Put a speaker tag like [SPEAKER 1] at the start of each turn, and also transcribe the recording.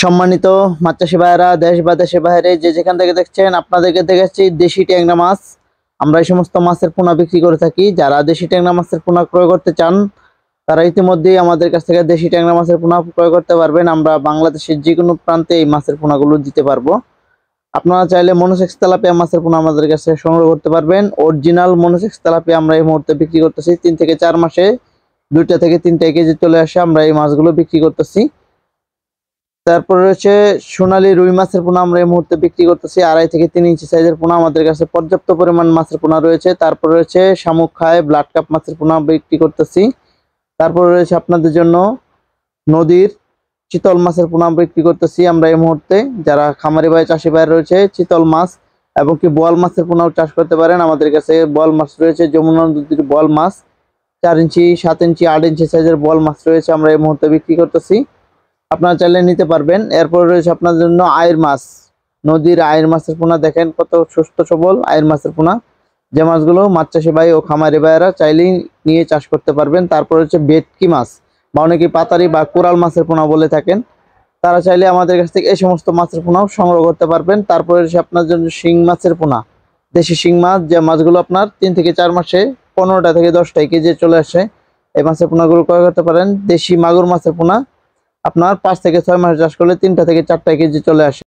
[SPEAKER 1] সম্মানিত মাছ চাষি ভাইয়েরা, দেশ বা দেশের বাইরে যে যেখান থেকে দেখছেন, আপনাদেরকে দেখাচ্ছি দেশি ট্যাংরা মাছ। আমরা এই সমস্ত মাছের পোনা বিক্রি করে থাকি। যারা দেশি ট্যাংরা মাছের পোনা ক্রয় করতে চান তারা ইতিমধ্যেই আমাদের কাছ থেকে দেশি ট্যাংরা মাছের পোনা ক্রয় করতে পারবেন। আমরা বাংলাদেশের যে কোনো প্রান্তে এই মাছের পোনাগুলো দিতে পারবো। আপনারা চাইলে মনোসেক্স তেলাপিয়া মাছের পোনা আমাদের কাছে সংগ্রহ করতে পারবেন। অরিজিনাল মনোসেক্স তেলাপিয়া আমরা এই মুহূর্তে বিক্রি করতেছি 3 থেকে 4 মাসে 2টা থেকে 3টা কেজি চলে আসে, আমরা এই মাছগুলো বিক্রি করতেছি। তারপরে রয়েছে সোনালী রুই মাছের পোনা আমরা এই মুহূর্তে বিক্রি করতেছি 2.5 থেকে 3 ইঞ্চি সাইজের পোনা। আমাদের কাছে পর্যাপ্ত পরিমাণ মাছের পোনা রয়েছে। তারপর রয়েছে শামুক খায় ব্লাড কাপ মাছের পোনা বিক্রি করতেছি। তারপর রয়েছে আপনাদের জন্য নদীর চিতল মাছের পোনা বিক্রি করতেছি আমরা এই মুহূর্তে। যারা খামারি ভাই চাষি ভাই রয়েছে, চিতল মাছ এবং কি বোয়াল মাছের পোনাও চাষ করতে পারেন। আমাদের কাছে বোয়াল মাছ রয়েছে, যমুনা নদীর বোয়াল মাছ 4 ইঞ্চি 7 ইঞ্চি 8 ইঞ্চি সাইজের বোয়াল মাছ রয়েছে, আমরা এই মুহূর্তে বিক্রি করতেছি। আপনারা চাইলে নিতে পারবেন। এরপর রয়েছে আপনাদের জন্য আয়ের মাছ, নদীর আয়ের মাছের পোনা। দেখেন কত সুস্থ সবল আয়ের মাছের পোনা, যে মাছগুলো মাছ চাষি ভাই ও খামারি ভাইয়েরা চাইলেই নিয়ে চাষ করতে পারবেন। তারপর হচ্ছে ভেটকি মাছ বা অনেকে পাতারি বা কোরাল মাছের পোনা বলে থাকেন, তারা চাইলে আমাদের কাছ থেকে এই সমস্ত মাছের পোনাও সংগ্রহ করতে পারবেন। তারপরে হচ্ছে আপনার জন্য শিং মাছের পোনা, দেশি শিং মাছ, যে মাছগুলো আপনার 3 থেকে 4 মাসে 15টা থেকে 10টা কেজি চলে আসে, এই মাছের পোনাগুলো ক্রয় করতে পারেন। দেশি মাগুর মাছের পোনা আপনার 5 থেকে 6 মাস চাষ করলে 3টা থেকে 4টা কেজি চলে আসে।